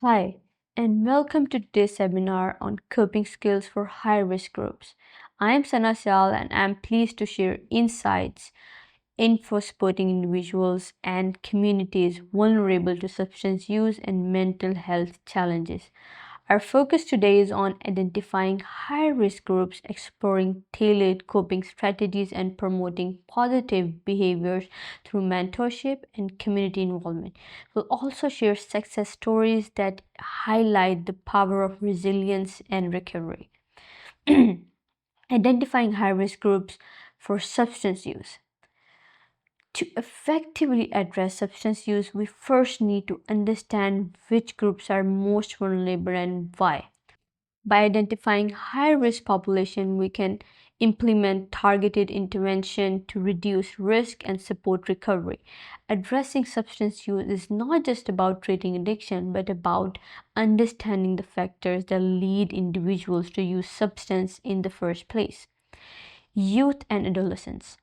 Hi, and welcome to today's seminar on coping skills for high risk groups. I am Sana Syal and I am pleased to share insights info supporting individuals and communities vulnerable to substance use and mental health challenges. Our focus today is on identifying high risk groups, exploring tailored coping strategies, and promoting positive behaviors through mentorship and community involvement. We'll also share success stories that highlight the power of resilience and recovery. Identifying high risk groups for substance use. To effectively address substance use, we first need to understand which groups are most vulnerable and why. By identifying high-risk population, we can implement targeted intervention to reduce risk and support recovery. Addressing substance use is not just about treating addiction, but about understanding the factors that lead individuals to use substance in the first place. Youth and adolescents,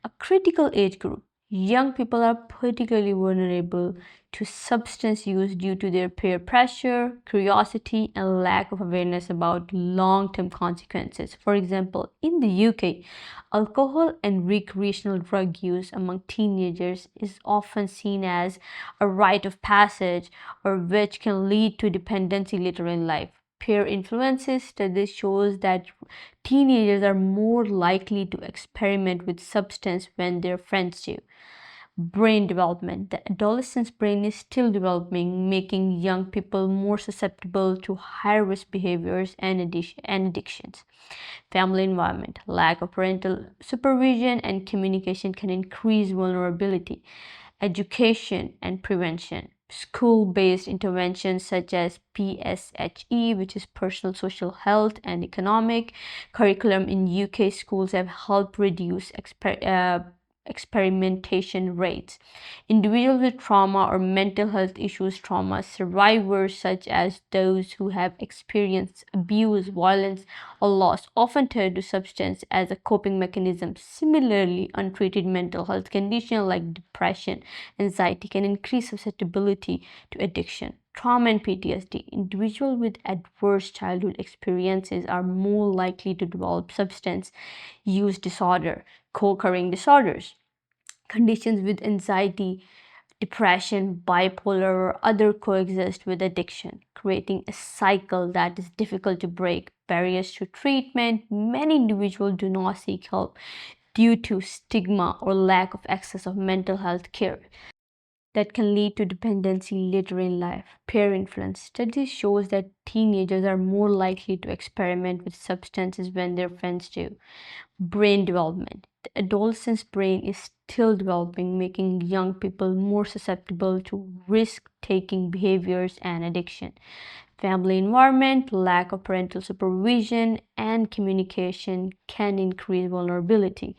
a critical age group. Young people are particularly vulnerable to substance use due to their peer pressure, curiosity, and lack of awareness about long term consequences. For example, in the UK, alcohol and recreational drug use among teenagers is often seen as a rite of passage or which can lead to dependency later in life. Peer influences studies shows that teenagers are more likely to experiment with substance when their friends do. Brain development. The adolescent's brain is still developing, making young people more susceptible to high risk behaviors and addictions. Family environment. Lack of parental supervision and communication can increase vulnerability. Education and prevention. School-based interventions such as PSHE, which is personal social health and economic curriculum in UK schools, have helped reduce experimentation rates. Individuals with trauma or mental health issues, trauma survivors such as those who have experienced abuse, violence, or loss, often turn to substance as a coping mechanism. Similarly, untreated mental health conditions like depression, anxiety can increase susceptibility to addiction. Trauma and PTSD. Individuals with adverse childhood experiences are more likely to develop substance use disorder, co-occurring disorders. Conditions with anxiety, depression, bipolar, or other coexist with addiction, creating a cycle that is difficult to break. Barriers to treatment. Many individuals do not seek help due to stigma or lack of access of mental health care that can lead to dependency later in life. Peer influence. Studies shows that teenagers are more likely to experiment with substances when their friends do. Brain development. The adolescent's brain is still developing, making young people more susceptible to risk-taking behaviors and addiction. Family environment, lack of parental supervision, and communication can increase vulnerability.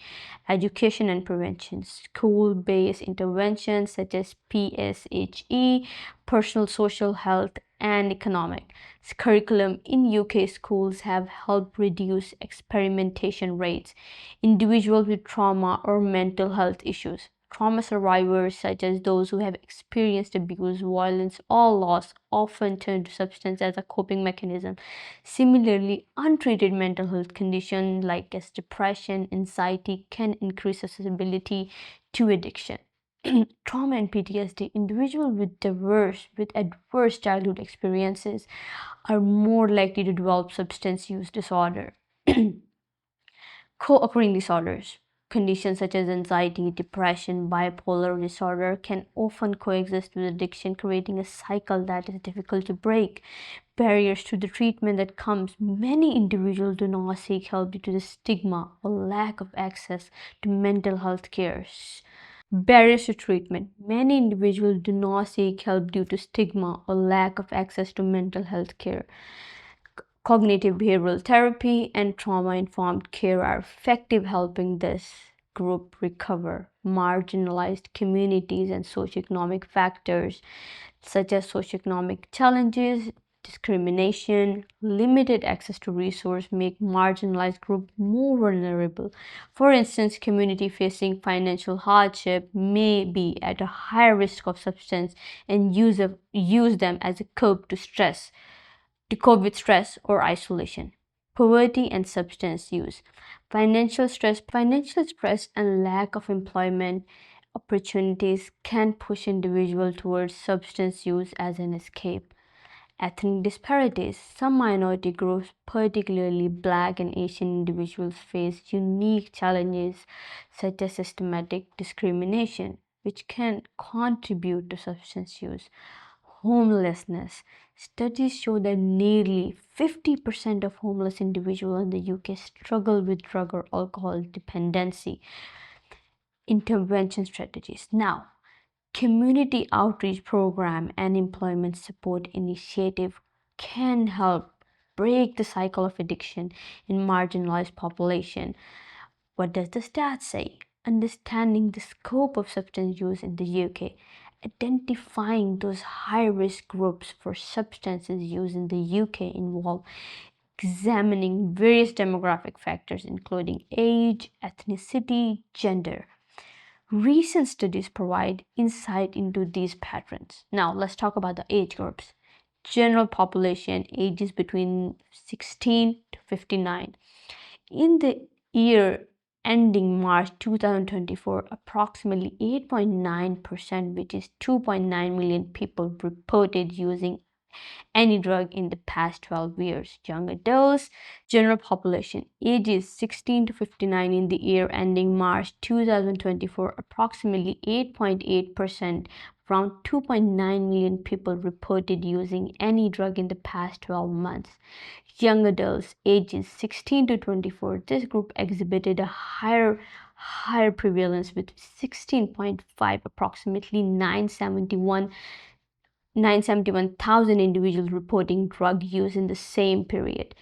Education and prevention. School-based interventions such as PSHE, personal social health, and economic curriculum in UK schools have helped reduce experimentation rates. Individuals with trauma or mental health issues. Trauma survivors, such as those who have experienced abuse, violence, or loss, often turn to substance as a coping mechanism. Similarly, untreated mental health conditions like as depression, anxiety can increase susceptibility to addiction. Trauma and PTSD. Individuals with adverse childhood experiences are more likely to develop substance use disorder. Co-occurring disorders. Conditions such as anxiety, depression, bipolar disorder can often coexist with addiction, creating a cycle that is difficult to break. Barriers to the treatment that comes. Many individuals do not seek help due to the stigma or lack of access to mental health care. Barriers to treatment. Many individuals do not seek help due to stigma or lack of access to mental health care. Cognitive behavioral therapy and trauma informed care are effective helping this group recover. Marginalized communities and socioeconomic factors such as socioeconomic challenges, discrimination, limited access to resources make marginalized groups more vulnerable. For instance, community facing financial hardship may be at a higher risk of substance and use them as a to cope with stress or isolation. Poverty and substance use. Financial stress and lack of employment opportunities can push individuals towards substance use as an escape. Ethnic disparities. Some minority groups, particularly Black and Asian individuals, face unique challenges such as systematic discrimination, which can contribute to substance use. Homelessness. Studies show that nearly 50% of homeless individuals in the UK struggle with drug or alcohol dependency. Intervention strategies. Now, community outreach program and employment support initiative can help break the cycle of addiction in marginalized population. What does the stats say? Understanding the scope of substance use in the UK, identifying those high-risk groups for substances use in the UK involve examining various demographic factors including age, ethnicity, gender. Recent studies provide insight into these patterns. Now, let's talk about the age groups. General population ages between 16 to 59. In the year ending March 2024, approximately 8.9%, which is 2.9 million people, reported using any drug in the past 12 years. Young adults, general population, ages 16 to 59 in the year ending March 2024, approximately 8.8%, around 2.9 million people reported using any drug in the past 12 months. Young adults, ages 16 to 24, this group exhibited a higher prevalence with 16.5, approximately 971,000 individuals reporting drug use in the same period.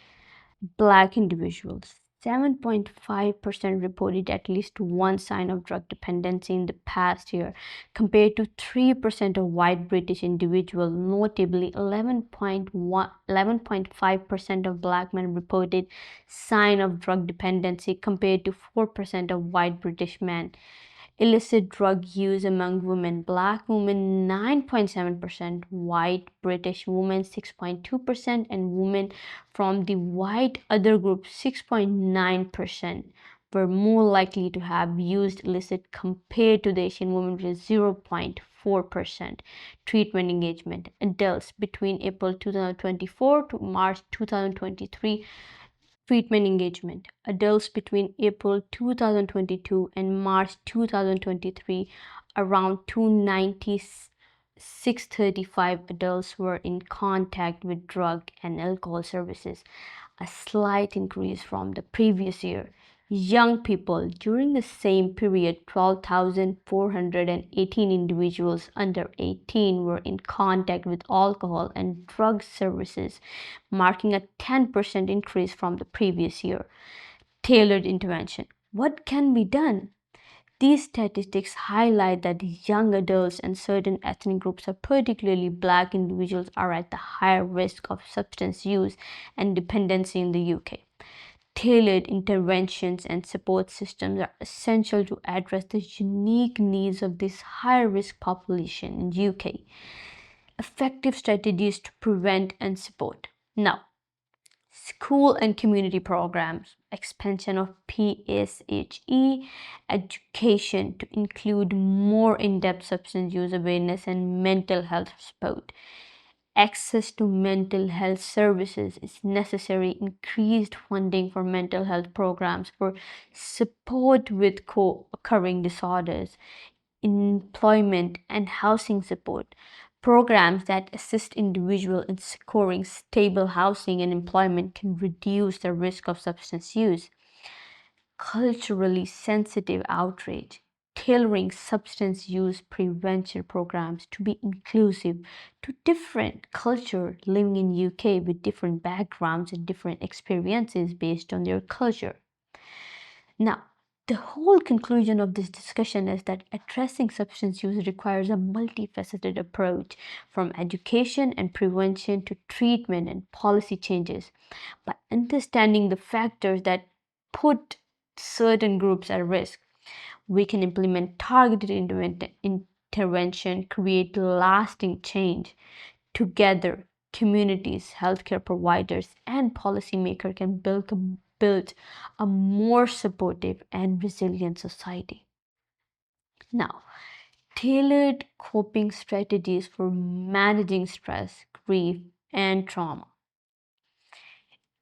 Black individuals, 7.5% reported at least one sign of drug dependency in the past year, compared to 3% of white British individuals. Notably, 11.5% of Black men reported sign of drug dependency, compared to 4% of white British men. Illicit drug use among women. Black women 9.7%, white British women 6.2%, and women from the white other group 6.9% were more likely to have used illicit compared to the Asian women, which is 0.4%. Treatment engagement. Adults between April 2024 to March 2023. Treatment engagement. Adults between April 2022 and March 2023, around 296,635 adults were in contact with drug and alcohol services, a slight increase from the previous year. Young people, during the same period, 12,418 individuals under 18 were in contact with alcohol and drug services, marking a 10% increase from the previous year. Tailored intervention. What can be done? These statistics highlight that young adults and certain ethnic groups, particularly Black individuals, are at the higher risk of substance use and dependency in the UK. Tailored interventions and support systems are essential to address the unique needs of this high-risk population in UK. Effective strategies to prevent and support. Now, school and community programs, expansion of PSHE education to include more in-depth substance use awareness and mental health support. Access to mental health services is necessary. Increased funding for mental health programs for support with co-occurring disorders. Employment and housing support. Programs that assist individuals in securing stable housing and employment can reduce the risk of substance use. Culturally sensitive outreach. Tailoring substance use prevention programs to be inclusive to different cultures living in UK with different backgrounds and different experiences based on their culture. Now, The whole conclusion of this discussion is that addressing substance use requires a multifaceted approach, from education and prevention to treatment and policy changes. By understanding the factors that put certain groups at risk, we can implement targeted intervention, create lasting change. Together, communities, healthcare providers, and policymakers can build a more supportive and resilient society. Now, tailored coping strategies for managing stress, grief, and trauma.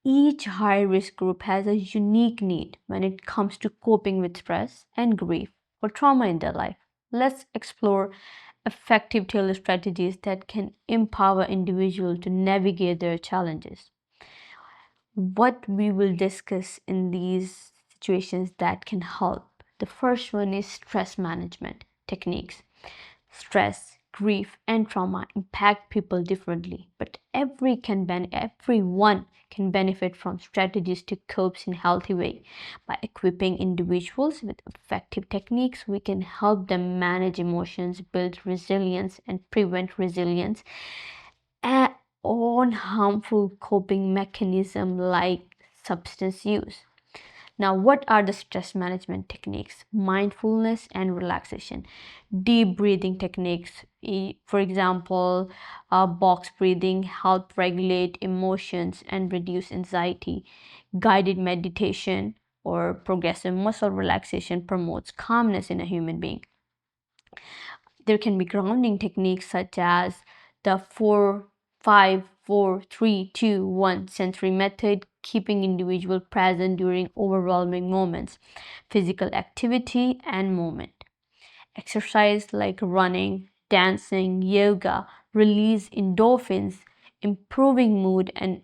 Each high risk group has a unique need when it comes to coping with stress and grief or trauma in their life. Let's explore effective tailored strategies that can empower individuals to navigate their challenges. What we will discuss in these situations that can help. The first one is stress management techniques. Stress, grief, and trauma impact people differently, but everyone can benefit from strategies to cope in a healthy way. By equipping individuals with effective techniques, we can help them manage emotions, build resilience, and prevent resilience on harmful coping mechanisms like substance use. Now, what are the stress management techniques? Mindfulness and relaxation. Deep breathing techniques, for example, box breathing, help regulate emotions and reduce anxiety. Guided meditation or progressive muscle relaxation promotes calmness in a human being. There can be grounding techniques such as the 4-5-4-3-2-1 sensory method, keeping individual present during overwhelming moments. Physical activity and movement. Exercise like running, dancing, yoga release endorphins, improving mood and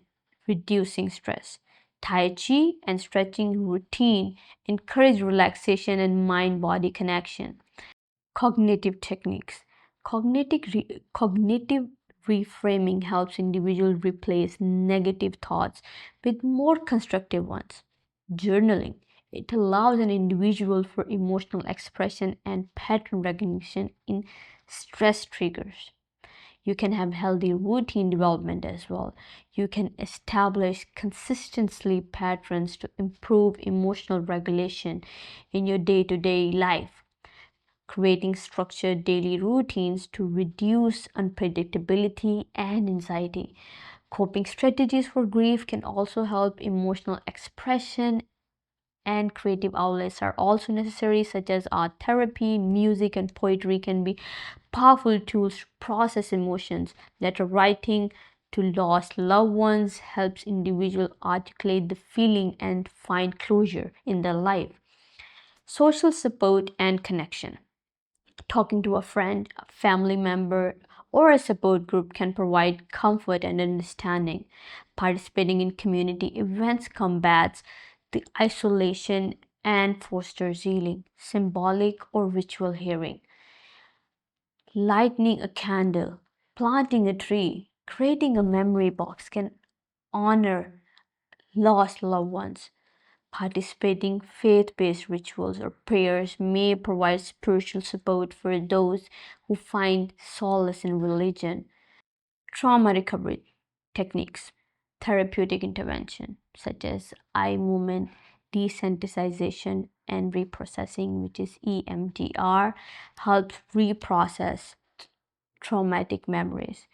reducing stress. Tai Chi and stretching routine encourage relaxation and mind-body connection. Cognitive techniques. Cognitive reframing helps individuals replace negative thoughts with more constructive ones. Journaling. It allows an individual for emotional expression and pattern recognition in stress triggers. You can have healthy routine development as well. You can establish consistent sleep patterns to improve emotional regulation in your day-to-day life, creating structured daily routines to reduce unpredictability and anxiety. Coping strategies for grief can also help emotional expression, and creative outlets are also necessary, such as art therapy, music, and poetry can be powerful tools to process emotions. Letter writing to lost loved ones helps individuals articulate the feeling and find closure in their life. Social support and connection. Talking to a friend, a family member, or a support group can provide comfort and understanding. Participating in community events combats the isolation and fosters healing. Symbolic or ritual healing. Lighting a candle, planting a tree, creating a memory box can honor lost loved ones. Participating faith-based rituals or prayers may provide spiritual support for those who find solace in religion. Trauma recovery techniques, therapeutic intervention such as eye movement, desensitization, and reprocessing, which is EMDR, helps reprocess traumatic memories.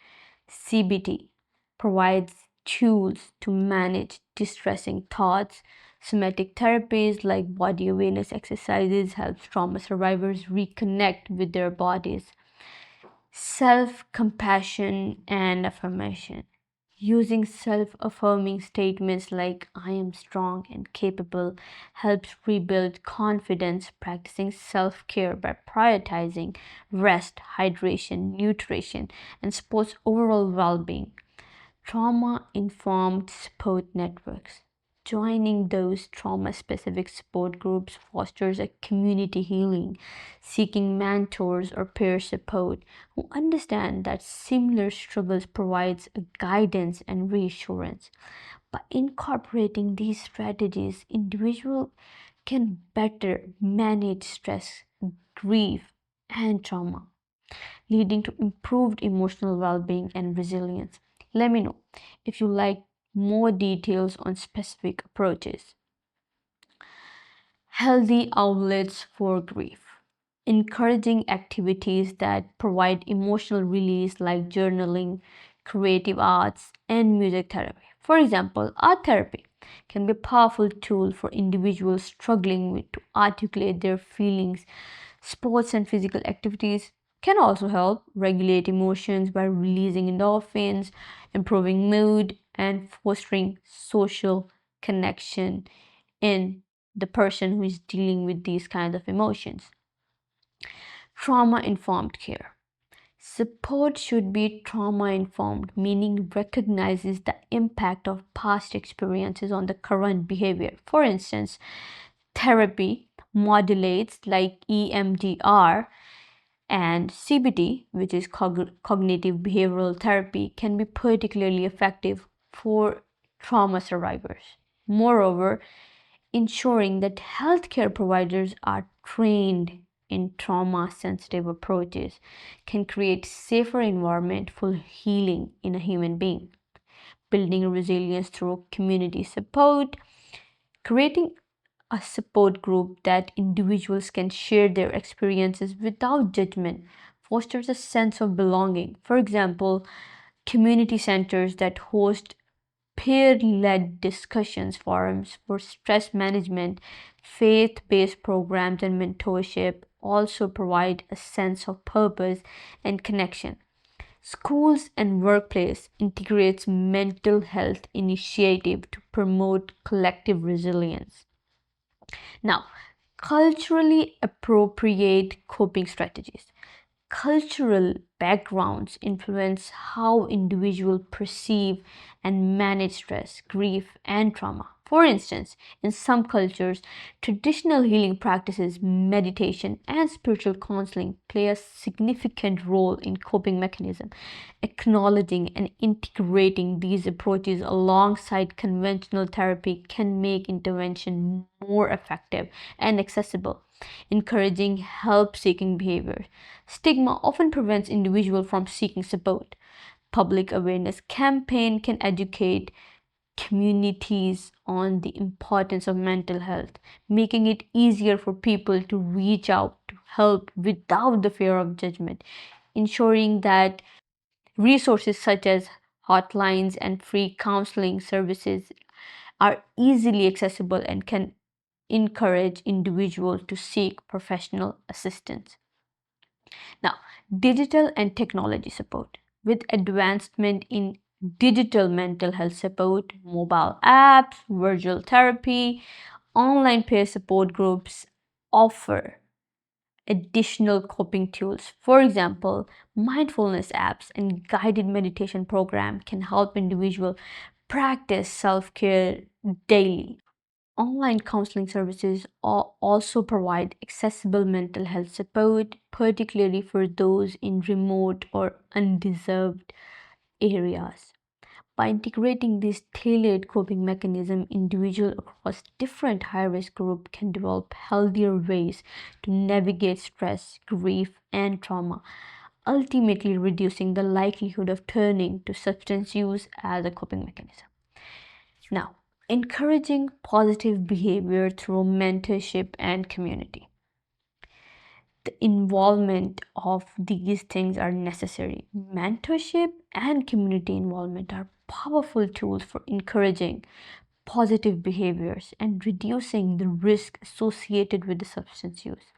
CBT provides tools to manage distressing thoughts. Somatic therapies like body awareness exercises help trauma survivors reconnect with their bodies. Self-compassion and affirmation. Using self-affirming statements like I am strong and capable helps rebuild confidence. Practicing self-care by prioritizing rest, hydration, nutrition, and supports overall well-being. Trauma-informed support networks. Joining those trauma-specific support groups fosters a community healing. Seeking mentors or peer support who understand that similar struggles provides a guidance and reassurance. By incorporating these strategies, individuals can better manage stress, grief, and trauma, leading to improved emotional well being and resilience. Let me know if you like more details on specific approaches. Healthy outlets for grief. Encouraging activities that provide emotional release like journaling, creative arts, and music therapy. For example, art therapy can be a powerful tool for individuals struggling to articulate their feelings. Sports and physical activities can also help regulate emotions by releasing endorphins, improving mood, and fostering social connection in the person who is dealing with these kinds of emotions. Trauma informed care. Support should be trauma informed, meaning recognizes the impact of past experiences on the current behavior. For instance, therapy modulates like EMDR and CBT, which is cognitive behavioral therapy, can be particularly effective for trauma survivors. Moreover, ensuring that healthcare providers are trained in trauma sensitive approaches can create safer environment for healing in a human being. Building resilience through community support, creating a support group that individuals can share their experiences without judgment fosters a sense of belonging. For example, community centers that host peer led discussions forums for stress management, faith based programs, and mentorship also provide a sense of purpose and connection. Schools and workplace integrates mental health initiative to promote collective resilience. Now, culturally appropriate coping strategies. Cultural backgrounds influence how individuals perceive and manage stress, grief, and trauma. For instance, in some cultures, traditional healing practices, meditation, and spiritual counseling play a significant role in coping mechanism. Acknowledging and integrating these approaches alongside conventional therapy can make intervention more effective and accessible, encouraging help seeking behavior. Stigma often prevents individuals from seeking support. Public awareness campaign can educate communities on the importance of mental health, making it easier for people to reach out to help without the fear of judgment, ensuring that resources such as hotlines and free counseling services are easily accessible and can encourage individuals to seek professional assistance. Now, digital and technology support. With advancement in digital mental health support, mobile apps, virtual therapy, online peer support groups offer additional coping tools. For example, mindfulness apps and guided meditation program can help individuals practice self-care daily. Online counseling services also provide accessible mental health support, particularly for those in remote or undeserved areas. By integrating these tailored coping mechanisms, individuals across different high-risk groups can develop healthier ways to navigate stress, grief, and trauma, ultimately reducing the likelihood of turning to substance use as a coping mechanism. Now, encouraging positive behavior through mentorship and community. The involvement of these things are necessary. Mentorship and community involvement are powerful tools for encouraging positive behaviors and reducing the risk associated with the substance use.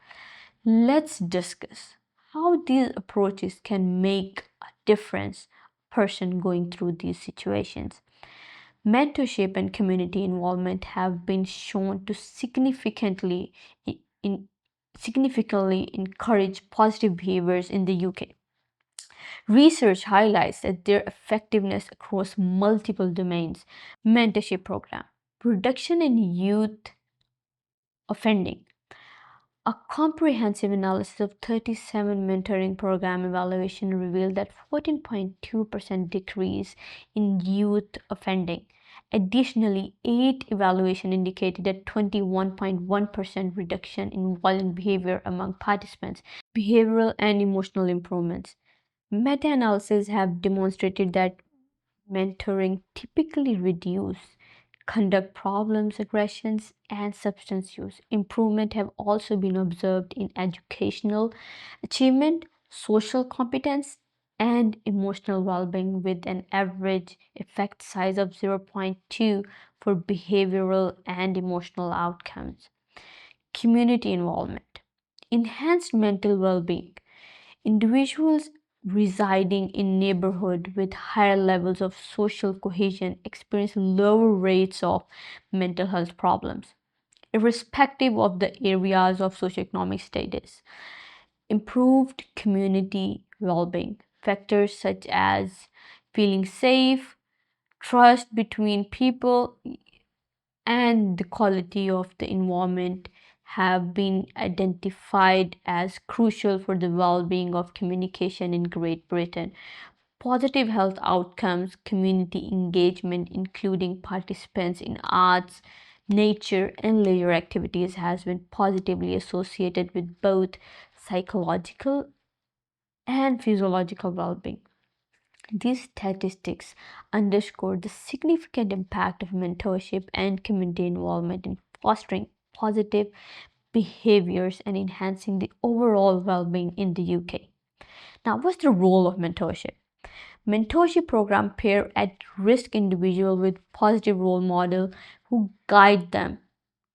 Let's discuss how these approaches can make a difference person going through these situations. Mentorship and community involvement have been shown to significantly encourage positive behaviors in the UK. Research highlights that their effectiveness across multiple domains. Mentorship program, reduction in youth offending, A comprehensive analysis of 37 mentoring program evaluation revealed that 14.2% decrease in youth offending. Additionally, 8 evaluation indicated a 21.1% reduction in violent behavior among participants, behavioral and emotional improvements. Meta-analyses have demonstrated that mentoring typically reduce conduct problems, aggressions, and substance use. Improvement have also been observed in educational achievement, social competence, and emotional well-being with an average effect size of zero point 0.2 for behavioral and emotional outcomes. Community involvement. Enhanced mental well-being. Individuals residing in neighborhoods with higher levels of social cohesion experience lower rates of mental health problems, irrespective of the areas of socioeconomic status. Improved community well-being. Factors such as feeling safe, trust between people, and the quality of the environment have been identified as crucial for the well-being of communication in Great Britain. Positive health outcomes, community engagement, including participants in arts, nature, and leisure activities, has been positively associated with both psychological and physiological well-being. These statistics underscore the significant impact of mentorship and community involvement in fostering positive behaviors and enhancing the overall well-being in the UK. Now, what's the role of mentorship? Mentorship program pair at-risk individual with positive role model who guide them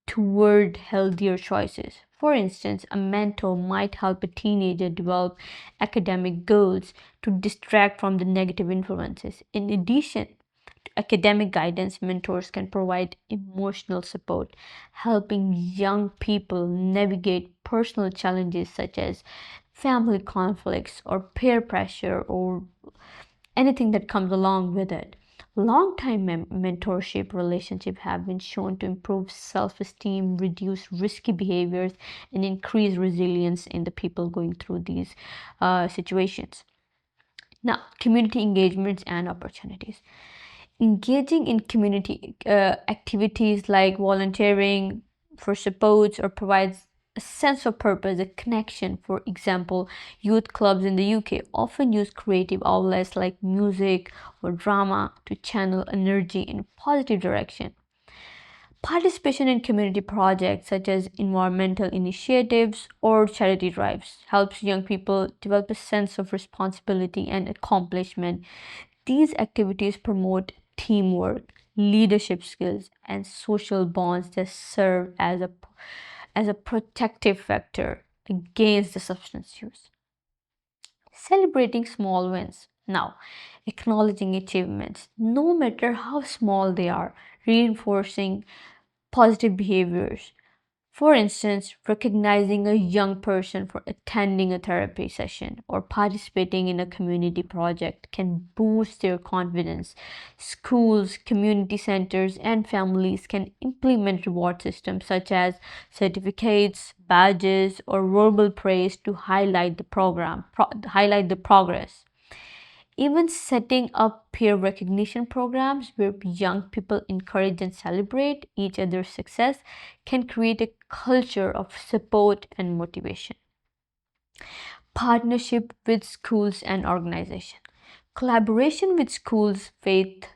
toward healthier choices. For instance, a mentor might help a teenager develop academic goals to distract from the negative influences. In addition to academic guidance, mentors can provide emotional support, helping young people navigate personal challenges such as family conflicts or peer pressure or anything that comes along with it. Long-time mentorship relationships have been shown to improve self-esteem, reduce risky behaviors, and increase resilience in the people going through these situations. Now, community engagements and opportunities. Engaging in community activities like volunteering for supports or provides a sense of purpose, a connection. For example, youth clubs in the UK often use creative outlets like music or drama to channel energy in a positive direction. Participation in community projects such as environmental initiatives or charity drives helps young people develop a sense of responsibility and accomplishment. These activities promote teamwork, leadership skills, and social bonds that serve as a protective factor against the substance use. Celebrating small wins. Now, acknowledging achievements, no matter how small they are, reinforcing positive behaviors. For instance, recognizing a young person for attending a therapy session or participating in a community project can boost their confidence. Schools, community centers, and families can implement reward systems such as certificates, badges, or verbal praise to highlight the progress. Even setting up peer recognition programs where young people encourage and celebrate each other's success can create a culture of support and motivation. Partnership with schools and organizations. Collaboration with schools, faith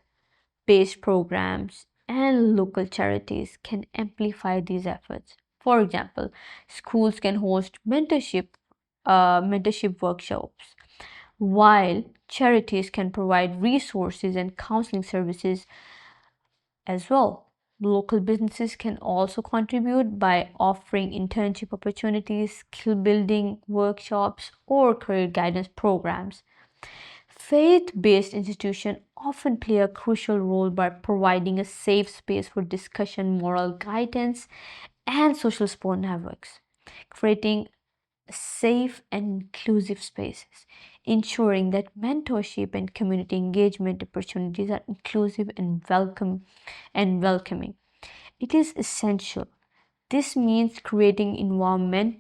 based programs, and local charities can amplify these efforts. For example, schools can host mentorship workshops, while charities can provide resources and counseling services as well. Local businesses can also contribute by offering internship opportunities, skill building workshops, or career guidance programs. Faith based institutions often play a crucial role by providing a safe space for discussion, moral guidance, and social support networks, creating safe and inclusive spaces, ensuring that mentorship and community engagement opportunities are inclusive and welcoming. It is essential This means creating environment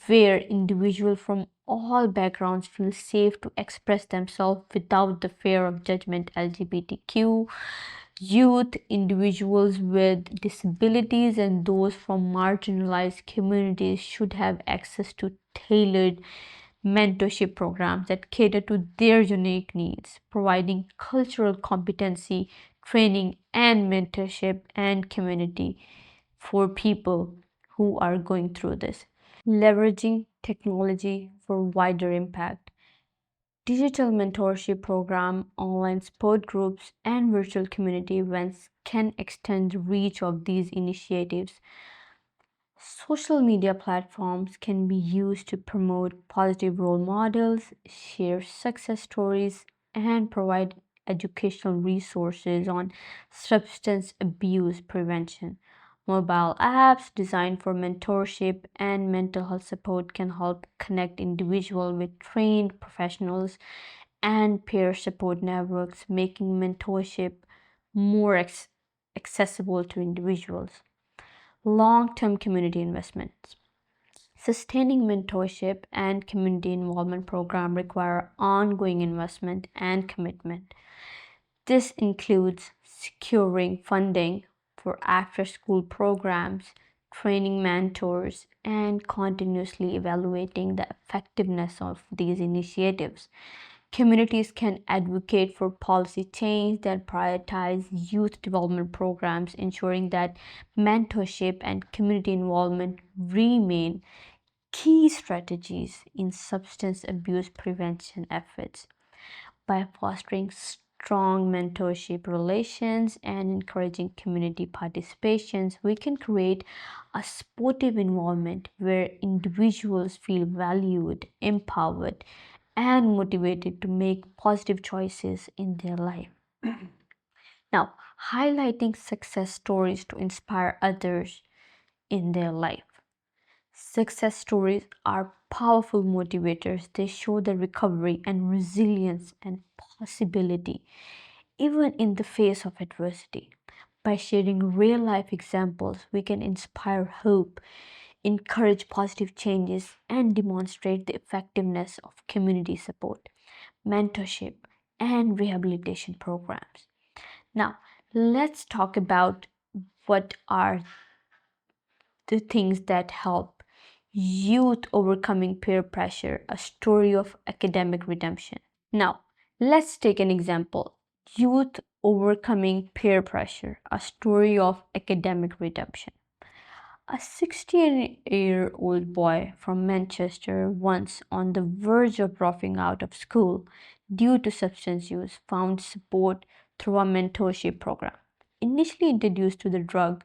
where individuals from all backgrounds feel safe to express themselves without the fear of judgment. LGBTQ youth, individuals with disabilities, and those from marginalized communities should have access to tailored mentorship programs that cater to their unique needs, providing cultural competency, training, and mentorship and community for people who are going through this. Leveraging technology for wider impact. Digital mentorship program, online support groups, and virtual community events can extend the reach of these initiatives. Social media platforms can be used to promote positive role models, share success stories, and provide educational resources on substance abuse prevention. Mobile apps designed for mentorship and mental health support can help connect individuals with trained professionals and peer support networks, making mentorship more accessible to individuals. Long term community investments. Sustaining mentorship and community involvement program require ongoing investment and commitment. This includes securing funding for after school programs, training mentors, and continuously evaluating the effectiveness of these initiatives. Communities can advocate for policy change that prioritize youth development programs, ensuring that mentorship and community involvement remain key strategies in substance abuse prevention efforts. By fostering strong mentorship relations and encouraging community participations, we can create a supportive environment where individuals feel valued, empowered, and motivated to make positive choices in their life. Now, highlighting success stories to inspire others in their life. Success stories are powerful motivators. They show the recovery and resilience and possibility, even in the face of adversity. By sharing real life examples, we can inspire hope, encourage positive changes, and demonstrate the effectiveness of community support, mentorship, and rehabilitation programs. Now, let's talk about what are the things that help youth overcoming peer pressure, a story of academic redemption. Now, let's take an example. Youth overcoming peer pressure, a story of academic redemption. A 16-year-old boy from Manchester, once on the verge of dropping out of school due to substance use, found support through a mentorship program. Initially introduced to the drug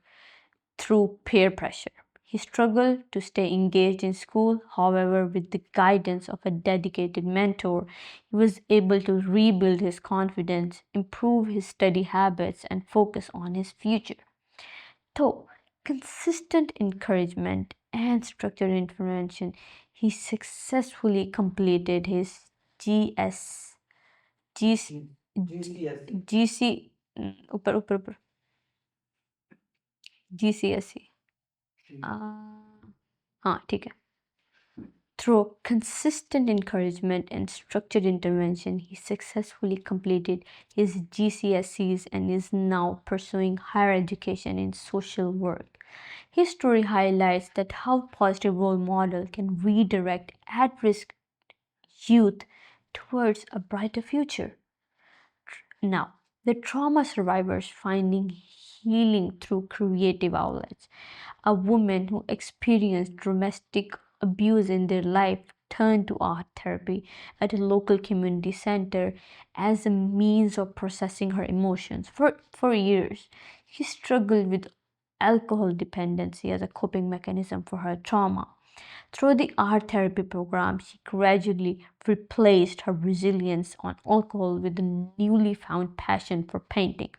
through peer pressure, he struggled to stay engaged in school. However, with the guidance of a dedicated mentor, he was able to rebuild his confidence, improve his study habits, and focus on his future. Through consistent encouragement and structured intervention, he successfully completed his GS, GC, GC, ऊपर ऊपर ऊपर GCSE. हाँ ठीक है. Through consistent encouragement and structured intervention, he successfully completed his GCSEs and is now pursuing higher education in social work. His story highlights that how positive role model can redirect at-risk youth towards a brighter future. Now, the trauma survivors finding healing through creative outlets. A woman who experienced domestic abuse in their life turned to art therapy at a local community center as a means of processing her emotions. For years, she struggled with alcohol dependency as a coping mechanism for her trauma. Through the art therapy program, she gradually replaced her resilience on alcohol with a newly found passion for painting.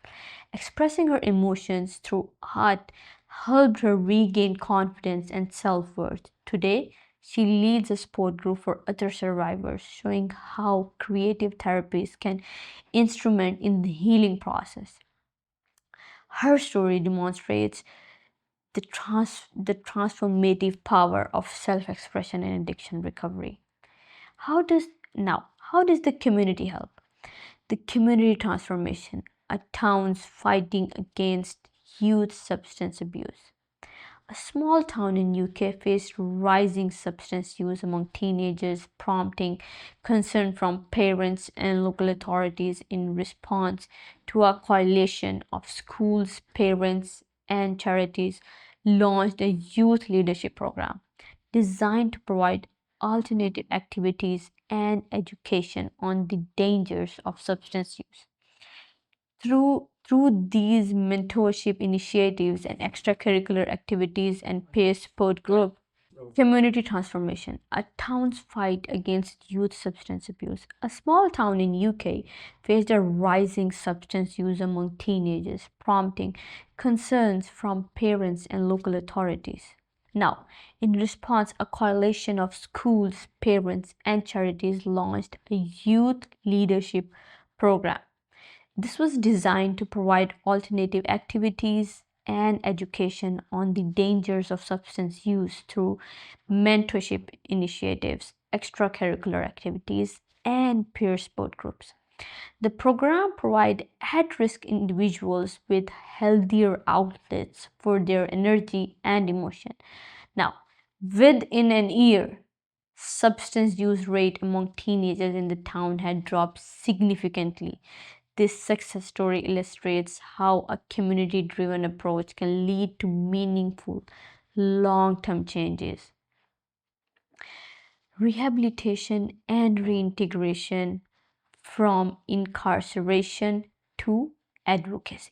Expressing her emotions through art helped her regain confidence and self worth. Today, she leads a support group for other survivors, showing how creative therapies can instrument in the healing process. Her story demonstrates the transformative power of self-expression and addiction recovery. How does how does the community help? The community transformation, a towns fighting against youth substance abuse. A small town in UK faced rising substance use among teenagers, prompting concern from parents and local authorities. In response to a coalition of schools, parents, and charities launched a youth leadership program designed to provide alternative activities and education on the dangers of substance use. Through these mentorship initiatives and extracurricular activities and peer support group, community transformation, a town's fight against youth substance abuse. A small town in UK faced a rising substance use among teenagers, prompting concerns from parents and local authorities. Now, in response, a coalition of schools, parents, and charities launched a youth leadership program. This was designed to provide alternative activities and education on the dangers of substance use through mentorship initiatives, extracurricular activities, and peer support groups. The program provides at risk individuals with healthier outlets for their energy and emotion. Now, within an year, substance use rate among teenagers in the town had dropped significantly. This success story illustrates how a community driven approach can lead to meaningful long term changes. Rehabilitation and reintegration from incarceration to advocacy.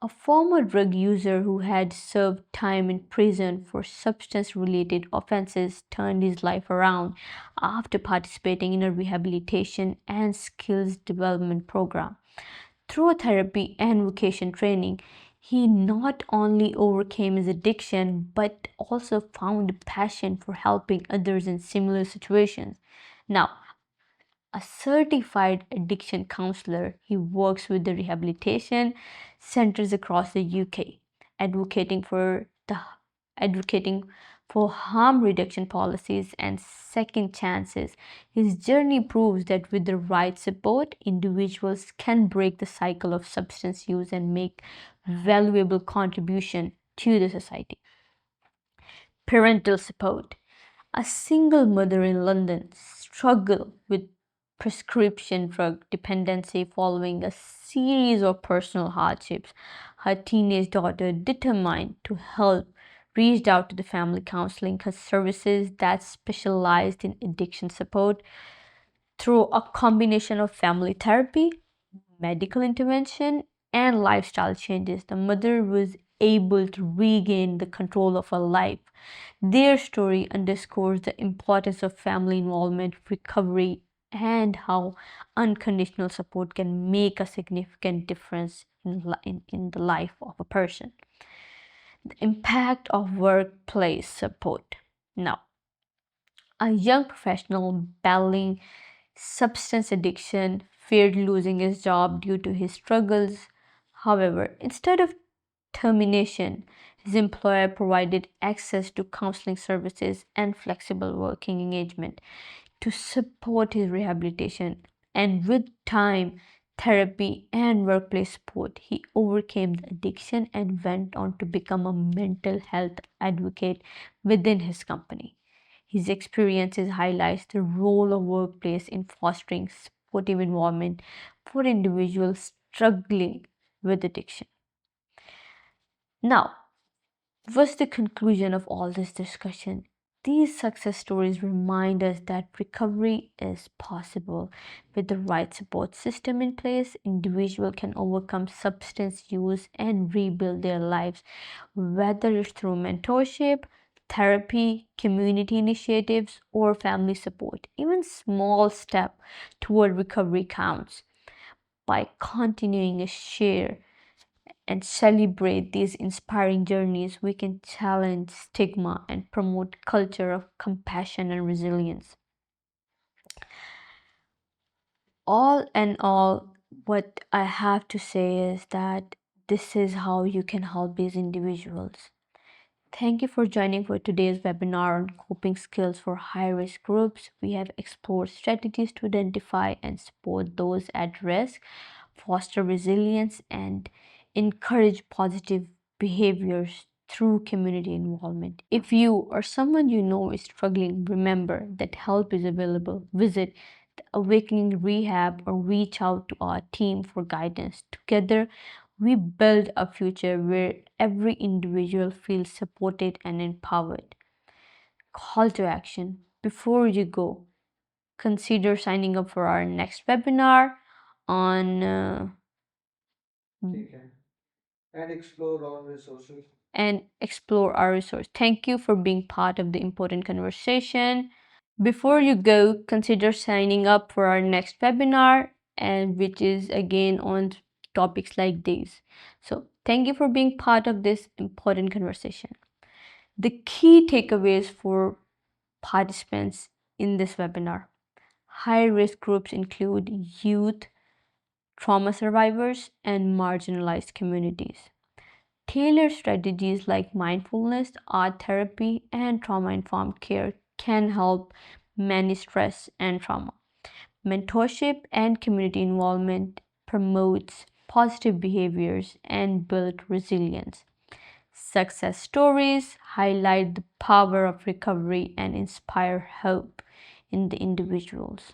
A former drug user who had served time in prison for substance related offenses turned his life around after participating in a rehabilitation and skills development program. Through therapy and vocation training, he not only overcame his addiction but also found a passion for helping others in similar situations. Now, a certified addiction counselor, he works with the rehabilitation centers across the UK, advocating for the advocating for harm reduction policies and second chances. His journey proves that with the right support, individuals can break the cycle of substance use and make valuable contribution to the society. Parental support. A single mother in London struggled with prescription drug dependency following a series of personal hardships. Her teenage daughter, determined to help, reached out to the family counseling services that specialized in addiction support. Through a combination of family therapy, medical intervention, and lifestyle changes, the mother was able to regain the control of her life. Their story underscores the importance of family involvement, recovery, and how unconditional support can make a significant difference in the life of a person. The impact of workplace support. Now, a young professional battling substance addiction feared losing his job due to his struggles. However, instead of termination, his employer provided access to counseling services and flexible working engagement to support his rehabilitation. And with time, therapy, and workplace support, he overcame the addiction and went on to become a mental health advocate within his company. His experiences highlights the role of workplace in fostering supportive environment for individuals struggling with addiction. Now, what's the conclusion of all this discussion? These success stories remind us that recovery is possible. With the right support system in place, individuals can overcome substance use and rebuild their lives, whether it's through mentorship, therapy, community initiatives, or family support. Even small step toward recovery counts. By continuing to share and celebrate these inspiring journeys, we can challenge stigma and promote culture of compassion and resilience. All in all, what I have to say is that this is how you can help these individuals. Thank you for joining for today's webinar on coping skills for high-risk groups. We have explored strategies to identify and support those at risk, foster resilience, and encourage positive behaviors through community involvement. If you or someone you know is struggling, remember that help is available. Visit the Awakening Rehab or reach out to our team for guidance. Together, we build a future where every individual feels supported and empowered. Call to action. Before you go, consider signing up for our next webinar on and explore our resource. Thank you for being part of the important conversation. Before you go, consider signing up for our next webinar, and which is again on topics like these. So thank you for being part of this important conversation. The key takeaways for participants in this webinar: high risk groups include youth, trauma survivors, and marginalized communities. Tailored strategies like mindfulness, art therapy, and trauma informed care can help manage stress and trauma. Mentorship and community involvement promotes positive behaviors and build resilience. Success stories highlight the power of recovery and inspire hope in the individuals.